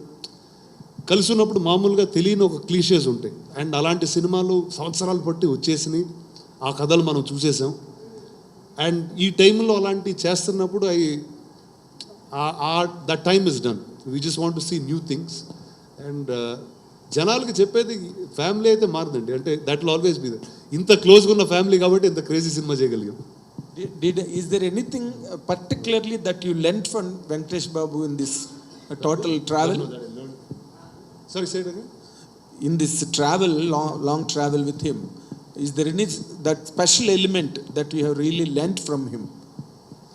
కలిసి ఉన్నప్పుడు మామూలుగా తెలియని ఒక క్లీషేస్ ఉంటాయి, అండ్ అలాంటి సినిమాలు సంవత్సరాలు పట్టి వచ్చేసినాయి, ఆ కథలు మనం చూసేసాం. అండ్ ఈ టైంలో అలాంటివి చేస్తున్నప్పుడు that time is done. We just want to see new things. And జనాలకి చెప్పేది ఫ్యామిలీ అయితే మారదండి, అంటే that will always be that. ఇంత క్లోజ్గా ఉన్న ఫ్యామిలీ కాబట్టి ఇంత క్రేజీ సినిమా చేయగలిగాం. Is there anything particularly that you learnt from Venkatesh Babu in this total travel? Sorry, say it again. In this travel, long travel with him, is there any that special element that you have really learnt from him?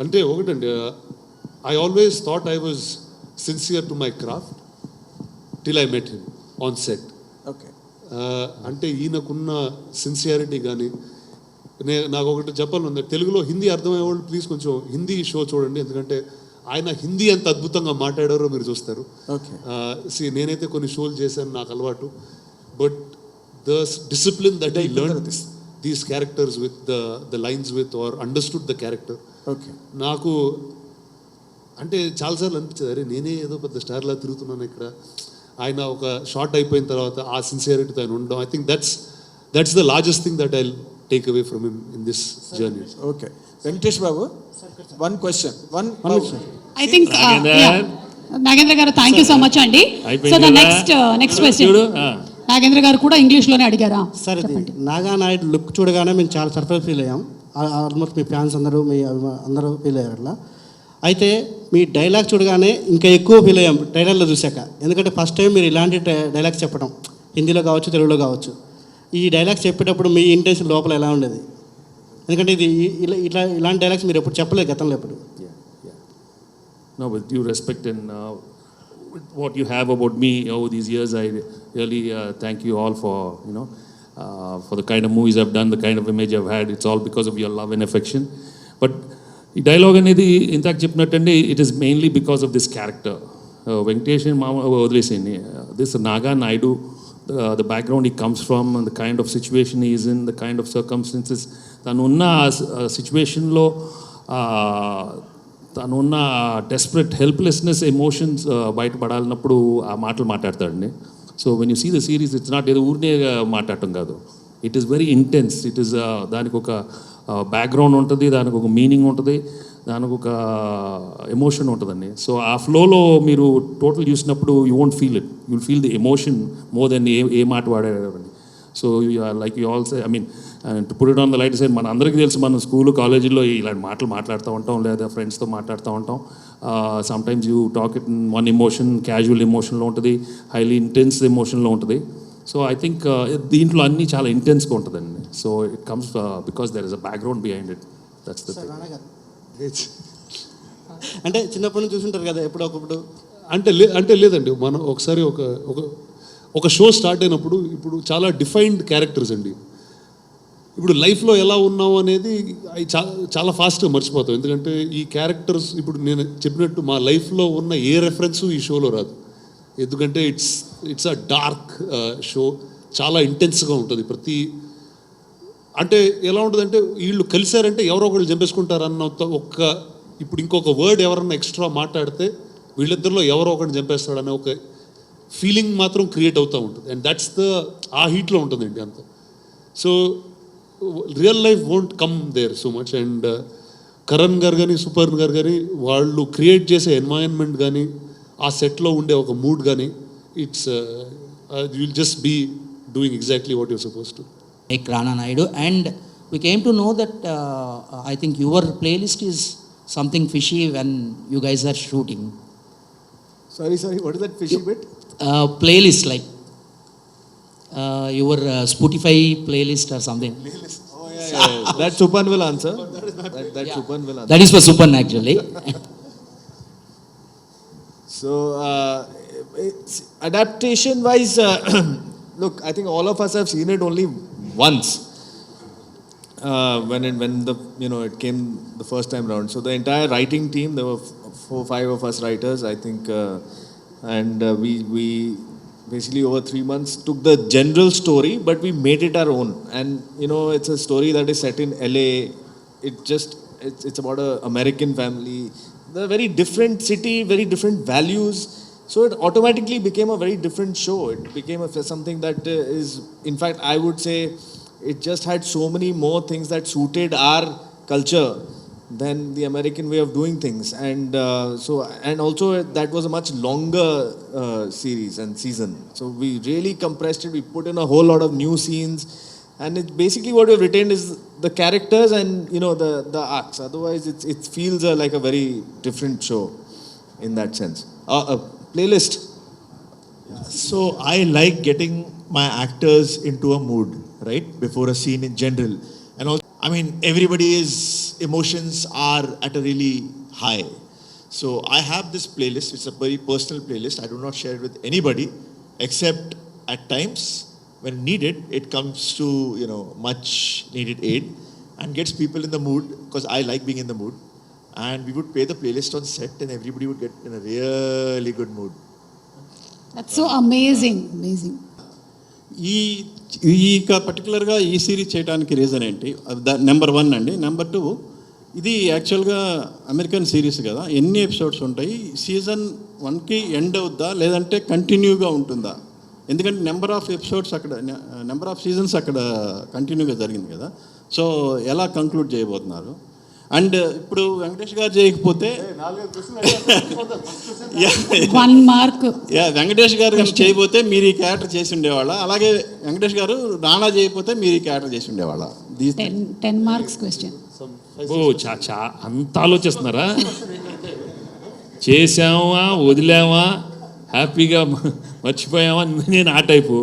అంటే ఒకటండి, I always thought I was sincere to my craft till I met him on set. Okay. అంటే ఈయనకున్న sincerity కానీ, నాకు ఒకటి చెప్పాలి, తెలుగులో Hindi అర్థమయ్యేవాళ్ళు please కొంచెం Hindi show చూడండి, ఎందుకంటే ఆయన హిందీ ఎంత అద్భుతంగా మాట్లాడారో మీరు చూస్తారు. నేనైతే కొన్ని షోలు చేశాను, నాకు అలవాటు, but the discipline that I learn these characters with the lines with are understood the character, నాకు అంటే చాలాసార్లు అనిపించదు, అరే నేనే ఏదో పెద్ద స్టార్లా తిరుగుతున్నాను ఇక్కడ. ఆయన ఒక షార్ట్ అయిపోయిన తర్వాత ఆ సిన్సియారిటీతో ఆయన ఉండడం, I think that's the largest thing that I take away from him in this journey. Okay. Venkatesh Babu, one question. I think Nagendra garu, thank you so much andi. So the next question. Nagendra garu kuda English lone adigara. Sir, Naga Naidu look చూడగానే మేము చాలా surprise feel అయ్యాం. Almost మీ fans అందరూ అందరూ feel అయ్యారు అట్లా. అయితే మీ dialogue చూడగానే ఇంకా ఎక్కువ ఫీల్ అయ్యాం ట్రైలర్లో చూశాక. ఎందుకంటే ఫస్ట్ టైం మీరు ఇలాంటి డైలాగ్స్ చెప్పడం, హిందీలో కావచ్చు, తెలుగులో కావచ్చు. ఈ డైలాగ్స్ చెప్పేటప్పుడు మీ ఇంటెన్షన్ లోపల ఎలా ఉండేది? ఎందుకంటే ఇది ఇలాంటి డైలాగ్స్ మీరు ఎప్పుడు చెప్పలేదు గతంలో ఎప్పుడు. No, with due respect, and what you have about me over these years. I really thank you all for, for the kind of movies I've done, the kind of image I've had. It's all because of your love and affection. But ఈ dialogue అనేది ఇందాక చెప్పినట్టండి, it is mainly because of this character. Venkatesh మామ వదిలేసింది. This Naga Naidu, the background he comes from and the kind of situation he is in, the kind of circumstances, తనున్న సిచ్యువేషన్లో తనున్న desperate helplessness emotions బయటపడాలన్నప్పుడు ఆ మాటలు మాట్లాడతాడండి. So when you see the series, it's not ఏదో ఊరినే మాట్లాడటం కాదు, it is very intense. It is దానికి ఒక బ్యాక్గ్రౌండ్ ఉంటుంది, దానికి ఒక మీనింగ్ ఉంటుంది, దానికి ఒక ఎమోషన్ ఉంటుందండి. సో ఆ ఫ్లోలో మీరు టోటల్ చూసినప్పుడు you won't feel it, you will feel the emotion more than ఏ మాట వాడారని. So like you also, I mean to put it on the light side, మన అందరికీ తెలుసు, మనం స్కూల్ కాలేజీలో ఇలాంటి మాటలు మాట్లాడుతూ ఉంటాం, లేదా ఫ్రెండ్స్తో మాట్లాడుతూ ఉంటాం. Sometimes you talk it in one emotion, casual ఎమోషన్లో ఉంటుంది, హైలీ ఇంటెన్స్ ఎమోషన్లో ఉంటుంది. సో ఐ థింక్ దీంట్లో అన్నీ చాలా ఇంటెన్స్గా ఉంటుందండి. So it comes because there is a background behind it. That's the thing. అంటే చిన్నప్పటి నుంచి చూసుంటారు కదా ఎప్పుడొకప్పుడు. అంటే లేదండి, మనం ఒకసారి ఒక షో స్టార్ట్ అయినప్పుడు, ఇప్పుడు చాలా డిఫైన్డ్ క్యారెక్టర్స్ అండి. ఇప్పుడు లైఫ్లో ఎలా ఉన్నాం అనేది అవి చాలా ఫాస్ట్గా మర్చిపోతాం. ఎందుకంటే ఈ క్యారెక్టర్స్, ఇప్పుడు నేను చెప్పినట్టు మా లైఫ్లో ఉన్న ఏ రెఫరెన్సు ఈ షోలో రాదు. ఎందుకంటే ఇట్స్ అ డార్క్ షో, చాలా ఇంటెన్స్గా ఉంటుంది. అంటే ఎలా ఉంటుందంటే, వీళ్ళు కలిశారంటే ఎవరో ఒకళ్ళు చంపేసుకుంటారన్న ఇప్పుడు ఇంకొక వర్డ్ ఎవరన్నా ఎక్స్ట్రా మాట్లాడితే వీళ్ళిద్దరిలో ఎవరో ఒకరిని చంపేస్తాడనే ఒక ఫీలింగ్ మాత్రం క్రియేట్ అవుతూ ఉంటుంది. అండ్ దట్స్ ఆ హీట్లో ఉంటుందండి అంత. So real life won't come there so much. And Karan గారు కానీ సుపర్ణ గారు కానీ వాళ్ళు క్రియేట్ చేసే ఎన్వైరన్మెంట్ కానీ, ఆ సెట్లో ఉండే ఒక మూడ్ కానీ, it's you will just be doing exactly what you're suppose to. Like Rana Naidu, and we came to know that I think your playlist is something fishy when you guys are shooting. Sorry, what is that fishy bit? Playlist, like your Spotify playlist or something. Playlist. Oh yeah. That Supan will answer. That Supan will answer. That is for Supan actually. So adaptation wise, look, I think all of us have seen it only once. When it came the first time round. So the entire writing team, there were 4-5 of us writers, I think, and we basically over 3 months took the general story, but we made it our own. And it's a story that is set in LA. It's about a American family. They're a very different city, very different values. So it automatically became a very different show. It became something that is, in fact, I would say, it just had so many more things that suited our culture than the American way of doing things. And also that was a much longer series and season. So we really compressed it. We put in a whole lot of new scenes. And it basically what we've retained is the characters and the arcs. Otherwise it feels like a very different show in that sense. Playlist. So I like getting my actors into a mood, right, before a scene in general. And also, I mean, everybody's emotions are at a really high. So I have this playlist. It's a very personal playlist. I do not share it with anybody, except at times when needed, it comes to much needed aid and gets people in the mood, because I like being in the mood. And we would play the playlist on set, and everybody would get in a really good mood. That's so amazing. ఈ పర్టికులర్గా ఈ series చేయడానికి reason ఏంటి? Number 1 అండి. Number 2, ఇది యాక్చువల్గా American series కదా, ఎన్ని ఎపిసోడ్స్ ఉంటాయి? సీజన్ 1కి ఎండ్ అవుద్దా, లేదంటే కంటిన్యూగా ఉంటుందా? ఎందుకంటే నెంబర్ ఆఫ్ ఎపిసోడ్స్ అక్కడ, నెంబర్ ఆఫ్ సీజన్స్ అక్కడ కంటిన్యూగా జరిగింది కదా. సో ఎలా కంక్లూడ్ చేయబోతున్నారు? అండ్ ఇప్పుడు వెంకటేష్ గారు చేయకపోతే 1 మార్క్. వెంకటేష్ గారు చేయకపోతే మీరు ఈ క్యారెక్టర్ చేసి ఉండేవాళ్ళ? అలాగే వెంకటేష్ గారు రానా చేయకపోతే మీరు ఈ క్యారెక్టర్ చేసి ఉండేవాళ్ళ? 10 మార్క్స్ క్వశ్చన్. అంత ఆలోచిస్తున్నారా? చేసామా, వదిలేమా, హ్యాపీగా మర్చిపోయామా? నేను ఆ టైపు.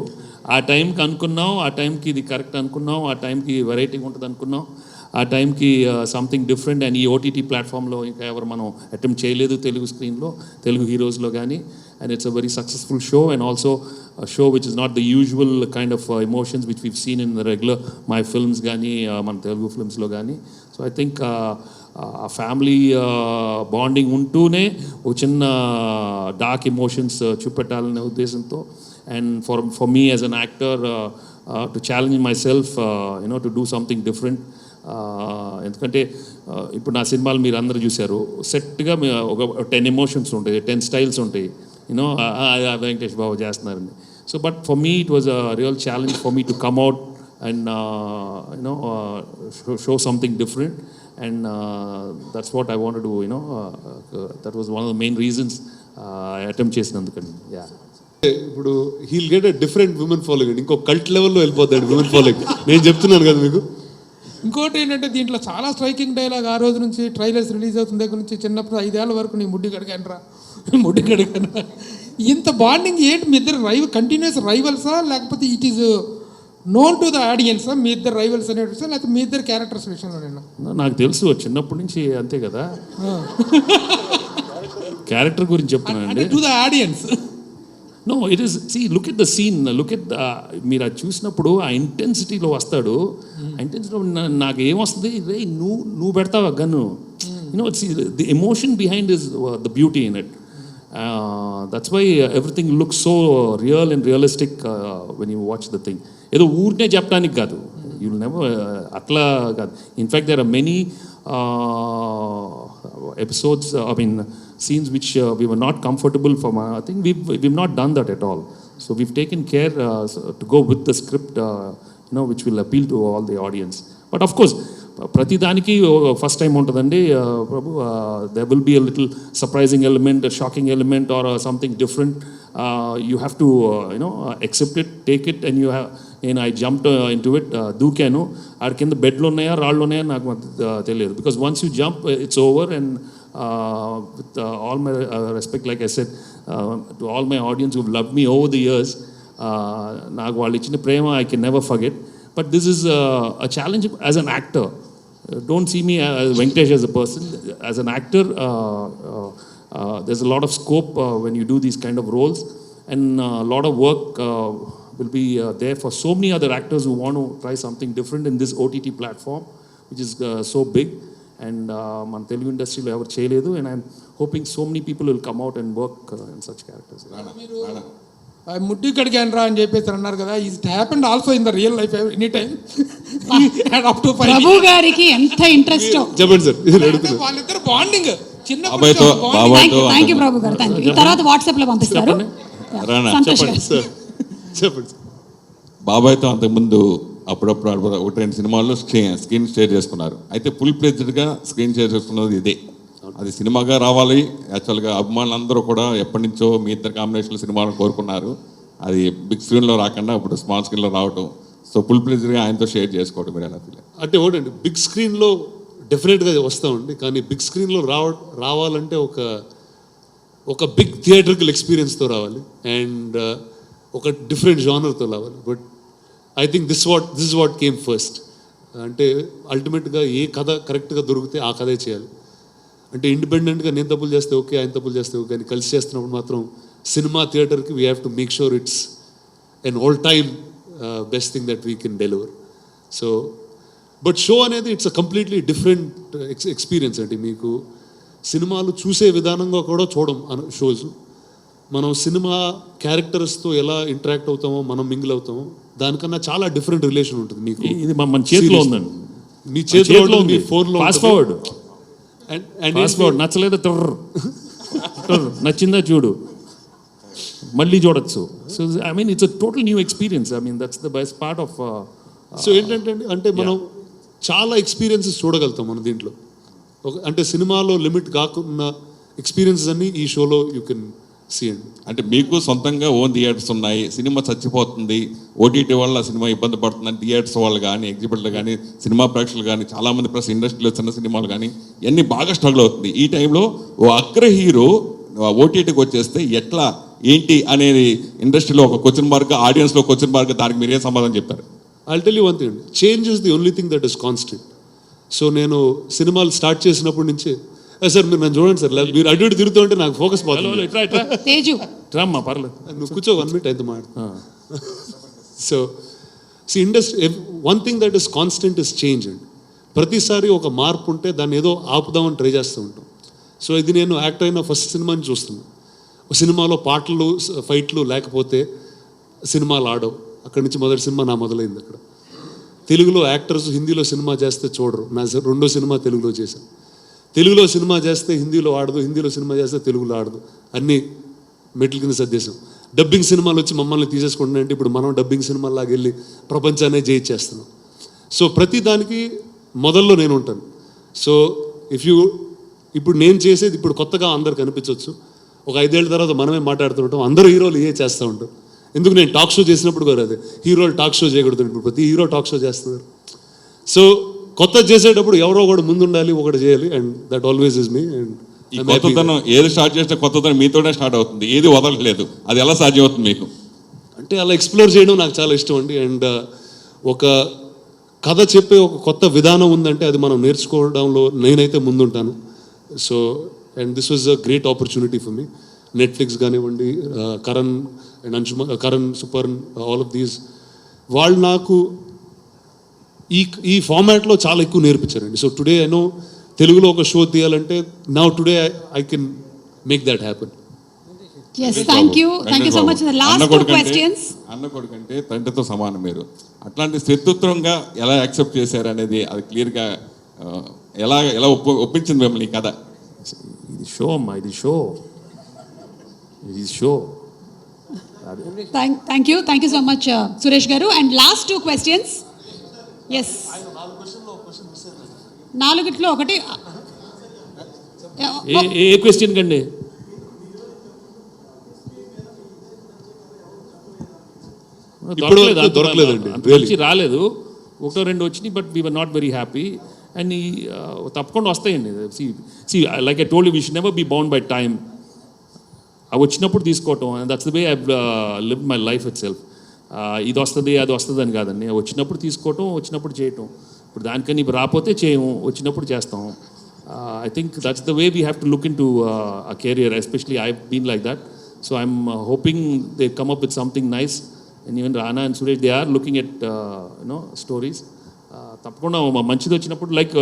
ఆ టైంకి అనుకున్నాం, ఆ టైంకి ఇది కరెక్ట్ అనుకున్నాం, ఆ టైంకి వెరైటీ ఉంటుంది అనుకున్నాం, ఆ టైంకి సంథింగ్ డిఫరెంట్. అండ్ ఈ ఓటీటీ ప్లాట్ఫామ్లో ఇంకా ఎవరు మనం అటెంప్ట్ చేయలేదు తెలుగు స్క్రీన్లో, తెలుగు హీరోస్లో కానీ. and it's a very successful show, and also a show which is not the usual kind of emotions which we've seen in the regular my films gani మన తెలుగు ఫిల్మ్స్లో కానీ. సో ఐ థింక్ ఆ family bonding ఉంటూనే ఒక చిన్న dark emotions చూపెట్టాలనే ఉద్దేశంతో, and for me as an actor to challenge my self to do something different. ఎందుకంటే ఇప్పుడు నా సినిమాలు మీరు అందరూ చూశారు, సెట్గా ఒక 10 ఎమోషన్స్ ఉంటాయి, 10 స్టైల్స్ ఉంటాయి, వెంకటేష్ బాబు చేస్తున్నారండి. So but for me it was a real challenge for me to come out and show something different, and that's what I wanted to that was one of the main reasons I attempt చేసినందుకండి. Yeah, ఇప్పుడు he'll get a different women following, ఇంకో cult లెవెల్లో వెళ్ళిపోతాడు women following. నేను చెప్తున్నాను కదా మీకు. ఇంకోటి ఏంటంటే దీంట్లో చాలా స్ట్రైకింగ్ డైలాగ్, ఆ రోజు నుంచి ట్రైలర్స్ రిలీజ్ అవుతున్న దగ్గర నుంచి చిన్నప్పుడు 5 ఏళ్ల వరకు నీ ముడ్డి కడగనరా ఇంత బాండింగ్ ఏంటి? మీ ఇద్దరు కంటిన్యూస్ రైవల్సా, లేకపోతే it is known to the ఆడియన్సా మీ ఇద్దరు రైవల్స్ అనే విషయం, లేకపోతే మీ ఇద్దరు క్యారెక్టర్స్ విషయంలో? నాకు తెలుసు చిన్నప్పటి నుంచి అంతే కదా, క్యారెక్టర్ గురించి చెప్తున్నానండి. To the audience no, it is look at the scene, look at మీరు అది చూసినప్పుడు ఆ ఇంటెన్సిటీలో వస్తాడు. ఆ ఇంటెన్సిటీలో నాకు ఏమొస్తుంది, రే నువ్వు పెడతావా gun, it's the emotion behind is the beauty in it. That's why everything looks so real and realistic when you watch the thing. ఏదో ఊరినే చెప్పడానికి కాదు, యూ విల్ నెవర్ అట్లా కాదు. In fact there are many episodes, I mean scenes which we were not comfortable for. I think we've not done that at all. So we've taken care to go with the script, which will appeal to all the audience. But of course, ప్రతి దానికి first time ఉంటుందండి ప్రభు. there will be a little surprising element, a shocking element, or something different. You have to accept it, take it, and you have. I jumped into it, దూకాను. ఆడ కింద బెడ్లు ఉన్నాయా రాళ్ళు ఉన్నాయా నాకు తెలియదు, because once you jump it's over. And with all my respect, like I said, to all my audience who've loved me over the years, నాకు వాళ్ళు ఇచ్చిన ప్రేమ I can never forget. But this is a challenge as an actor. Don't see me as Venkatesh as a person. As an actor, there's a lot of scope when you do these kind of roles, and a lot of work will be there for so many other actors who want to try something different in this OTT platform, which is so big. And మన తెలుగు ఇండస్ట్రీలో ఎవరు చేయలేదు, and I'm hoping so many people will come out and work in such characters. ముడ్డి కడిగానరా అని చెప్పేసి అన్నారు కదా, it happened also in the real life any time. Prabhu గారికి ఎంత ఇంట్రెస్ట్ చెప్పండి సార్, వాళ్ళిద్దరు బాండింగ్ థ్యాంక్ యూ ప్రభు గారు, థ్యాంక్ యూ. తర్వాత వాట్సాప్ లో పంపిస్తారు. సంతోష్ గారు చెప్పండి. బాబాయ్తో అంతకుముందు అప్పుడప్పుడు 1-2 సినిమాల్లో స్క్రీన్ షేర్ చేసుకున్నారు. అయితే ఫుల్ ప్లేజ్డ్గా స్క్రీన్ షేర్ చేసుకున్నది ఇదే. అది సినిమాగా రావాలి. యాక్చువల్గా అభిమానులందరూ కూడా ఎప్పటి నుంచో మీ ఇద్దరు కాంబినేషన్లో సినిమాలను కోరుకున్నారు. అది బిగ్ స్క్రీన్లో రాకుండా ఇప్పుడు స్మాల్ స్క్రీన్లో రావటం, సో ఫుల్ ప్లేజ్డ్గా ఆయనతో షేర్ చేసుకోవడం మీరు ఎలా ఫీల్? అంటే ఒకటండి, బిగ్ స్క్రీన్లో డెఫినెట్గా వస్తామండి, కానీ బిగ్ స్క్రీన్లో రావాలంటే ఒక బిగ్ థియేటర్కల్ ఎక్స్పీరియన్స్తో రావాలి, అండ్ ఒక డిఫరెంట్ జానర్తో రావాలి. But I think this is what came first. అంటే అల్టిమేట్గా ఏ కథ కరెక్ట్గా దొరికితే ఆ కథే చేయాలి. అంటే ఇండిపెండెంట్గా నేను తప్పులు చేస్తే ఓకే, ఆయన తప్పులు చేస్తే ఓకే, కానీ కలిసి చేస్తున్నప్పుడు మాత్రం సినిమా థియేటర్కి we have to make sure it's an all-time best thing that we can deliver. So, but show అనేది it's a completely different experience అండి. మీకు సినిమాలు చూసే విధానంగా కూడా చూడం షోస్. మనం సినిమా క్యారెక్టర్స్తో ఎలా ఇంటరాక్ట్ అవుతామో, మనం మింగిల్ అవుతామో, దానికన్నా చాలా డిఫరెంట్ రిలేషన్ ఉంటుంది. మీకు ఇది మన చేతిలో ఉందండి, మీ చేతిలో ఉంది, మీ ఫోన్లో ఫాస్ట్ ఫార్వర్డ్ నచ్చలేదు నచ్చిందా చూడు, మళ్ళీ చూడొచ్చు. So I mean it's a total new experience. I mean that's the best part of. So ఏంటంటే అంటే మనం చాలా ఎక్స్పీరియన్సెస్ చూడగలుగుతాం మనం దీంట్లో. అంటే సినిమాలో లిమిట్ కాకుండా ఎక్స్పీరియన్సెస్ అన్ని ఈ షోలో యూ కెన్ సీ అండి. అంటే మీకు సొంతంగా ఓన్ థియేటర్స్ ఉన్నాయి, సినిమా చచ్చిపోతుంది, ఓటీటీ వల్ల సినిమా ఇబ్బంది పడుతుందని థియేటర్స్ వాళ్ళు కానీ, ఎగ్జిబిటర్లు కానీ, సినిమా ప్రేక్షకులు కానీ, చాలామంది ప్లస్ ఇండస్ట్రీలో చిన్న సినిమాలు కానీ ఇవన్నీ బాగా స్ట్రగుల్ అవుతుంది. ఈ టైంలో ఓ అగ్ర హీరో ఓటీటీకి వచ్చేస్తే ఎట్లా ఏంటి అనేది ఇండస్ట్రీలో ఒక క్వశ్చన్ మార్క్, ఆడియన్స్లో క్వశ్చన్ మార్క్, దానికి మీరు ఏ సమాధానం చెప్తారు? I'll tell you one thing, change is the only thing that is constant. So నేను సినిమాలు స్టార్ట్ చేసినప్పటి నుంచి సార్ మీరు నన్ను చూడండి సార్, మీరు అటు ఇటు తిరుగుతూ ఉంటే నాకు ఫోకస్ పోతుంది. రామ్మా పర్లేదు. నువ్వు కూర్చో 1 minute అయితే మాట. So industry one thing that is constant is change అండి. ప్రతిసారి ఒక మార్పు ఉంటే దాన్ని ఏదో ఆపుదామని ట్రై చేస్తూ ఉంటాం. సో ఇది నేను యాక్టర్ అయిన ఫస్ట్ సినిమాని చూస్తున్నాను. సినిమాలో పాటలు ఫైట్లు లేకపోతే సినిమాలు ఆడవు. అక్కడి నుంచి మొదటి సినిమా నా మొదలైంది అక్కడ. తెలుగులో యాక్టర్స్ హిందీలో సినిమా చేస్తే చూడరు. నా రెండో సినిమా తెలుగులో చేశాను. తెలుగులో సినిమా చేస్తే హిందీలో ఆడదు, హిందీలో సినిమా చేస్తే తెలుగులో ఆడదు. అన్నీ మెట్ల కింద సర్దేశం. డబ్బింగ్ సినిమాలు వచ్చి మమ్మల్ని తీసేసుకుంటున్నాయంటే ఇప్పుడు మనం డబ్బింగ్ సినిమాలాగా వెళ్ళి ప్రపంచాన్ని జయించేస్తున్నాం. సో ప్రతి దానికి మొదల్లో నేను ఉంటాను. సో ఇప్పుడు నేను చేసేది ఇప్పుడు కొత్తగా అందరు కనిపించవచ్చు. ఒక 5 ఏళ్ళ తర్వాత మనమే మాట్లాడుతుంటాం. అందరూ హీరోలు చేస్తూ ఉంటారు. ఎందుకు నేను టాక్ షో చేసినప్పుడు కూడా అదే, హీరోలు టాక్ షో చేయకూడదు. ఇప్పుడు ప్రతి హీరో టాక్ షో చేస్తున్నారు. సో కొత్త చేసేటప్పుడు ఎవరో ఒకటి ముందు ఉండాలి, ఒకటి చేయాలి. And that always is me. And ఈ కొత్తదనం ఏది స్టార్ట్ చేస్తే కొత్తదనం మీతోనే స్టార్ట్ అవుతుంది, ఏది వదలలేదు. అది ఎలా సాధ్యం అవుతుంది మీకు? అంటే అలా ఎక్స్ప్లోర్ చేయడం నాకు చాలా ఇష్టం అండి. అండ్ ఒక కథ చెప్పే ఒక కొత్త విధానం ఉందంటే అది మనం నేర్చుకోవడంలో నేనైతే ముందుంటాను. So and this was a great opportunity for me. Netflix కానివ్వండి, Karan Suparn, all of these వాళ్ళు నాకు ఈ ఫార్మాట్లో చాలా ఎక్కువ నేర్పించారండి. సో టుడే ఐ నో తెలుగులో ఒక షో తీయాలంటే now today I can make that happen. Yes, thank you so much. The last 2 questions. అన్న కొడుకంటే తండ్రితో సమానం మీరు. అట్లాంటి శత్రుత్వంగా ఎలా యాక్సెప్ట్ చేశారు అనేది అది క్లియర్గా ఎలా ఒప్పించింది మిమ్మల్ని ఈ కథ? ఇది షో అమ్మా, ఇది show. Thank you so much, Suresh garu. And last 2 questions. Yes. 4 ఒకటి. ఏ క్వశ్చన్ కండి? దొరకలేదండి, రాలేదు. 1-2 వచ్చినాయి, but we were not very happy. And తప్పకుండా వస్తాయండి. Like I told you, we should never be bound by time. అవి వచ్చినప్పుడు తీసుకోవటం, and that's the way I live my life itself. ఇది వస్తుంది అది వస్తుంది అని కాదండి, వచ్చినప్పుడు తీసుకోవటం, వచ్చినప్పుడు చేయటం. ఇప్పుడు దానికని ఇప్పుడు రాకపోతే చేయము, వచ్చినప్పుడు చేస్తాం. I think that's the way we have to look into a career, especially I been like that. So I'm hoping they come up with something nice. And even Rana and Suresh, they are looking at stories. తప్పకుండా మంచిది వచ్చినప్పుడు, like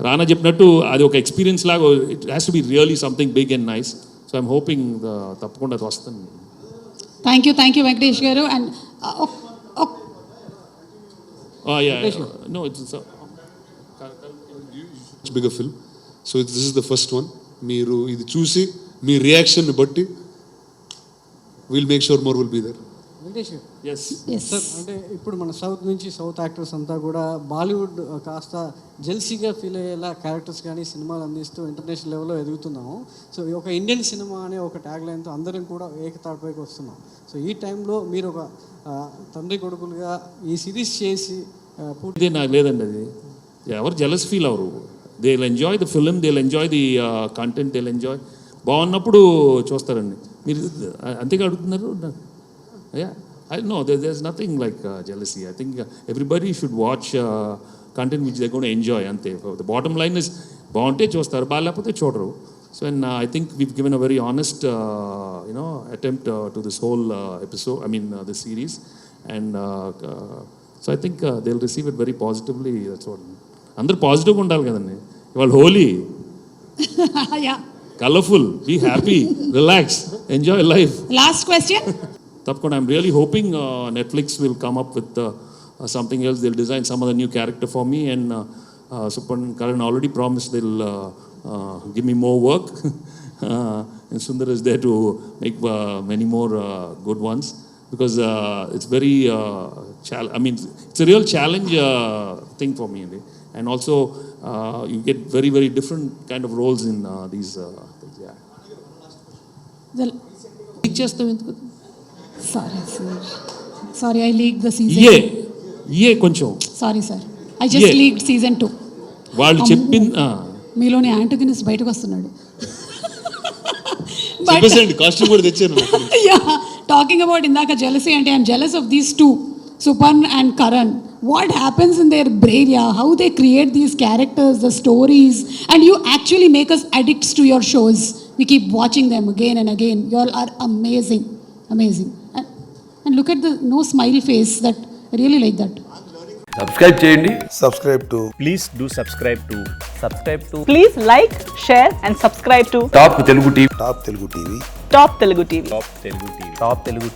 రానా చెప్పినట్టు అది ఒక experience లాగా, it has to be really something big and nice. So I'm hoping తప్పకుండా అది వస్తుంది. Thank you Venkatesh garu. And no, it's a much bigger film. So this is the first one. మీరు ఇది చూసి మీ రియాక్షన్ బట్టి we'll make sure more will be there. Yes sir, అంటే ఇప్పుడు మన సౌత్ యాక్టర్స్ అంతా కూడా బాలీవుడ్ కాస్త జెల్సీగా ఫీల్ అయ్యేలా క్యారెక్టర్స్ కానీ సినిమాలు అందిస్తూ ఇంటర్నేషనల్ లెవెల్లో ఎదుగుతున్నాము. సో ఒక ఇండియన్ సినిమా అనే ఒక ట్యాగ్ లైన్తో అందరం కూడా ఏకతాటిపైకి వస్తున్నాం. సో ఈ టైంలో మీరు ఒక తండ్రి కొడుకులుగా ఈ సిరీస్ చేసి పూర్తి నాకు లేదండి, అది ఎవరు jealous feel hour. They will enjoy the film, they will enjoy the content, they will enjoy. బాగున్నప్పుడు చూస్తారండి. మీరు అంతేగా అడుగుతున్నారు? No, there's nothing like jealousy. I think everybody should watch content which they're going to enjoy. Ante the bottom line is baunte chostaru, balapothe chodru. So and I think we've given a very honest attempt to this whole episode, the series. And so I think they'll receive it very positively. That's what. Andaru positive ga undali kadandi. Ivaal holi. Yeah. Colorful, be happy, relax, enjoy life. Last question. Tapkona, I'm really hoping Netflix will come up with something else. They'll design some other new character for me, and Supan and Karan already promised they'll give me more work. And Sundar is there to make many more good ones, because it's very it's a real challenge thing for me. And also you get very, very different kind of roles in these things. Yeah. Sorry, I leaked the season. కొంచెం Sorry sir, I just leaked season 2. వాళ్ళు చెప్పిన మీలోని antagonist బయటకు వస్తున్నాడు. చెప్పేసండి, costume కూడా తెచ్చాను. Yeah, talking about indaka jealousy, and I'm jealous of these two, Supan and Karan. What happens in their brain? Yeah, how they create these characters, the stories, and you actually make us addicts to your shows. We keep watching them again and again. You all are amazing, amazing. And look at the no smile face. That I really like that. Subscribe చేయండి. Please do subscribe to. Please like, share and subscribe to top Telugu TV. Top Telugu TV. Top Telugu TV.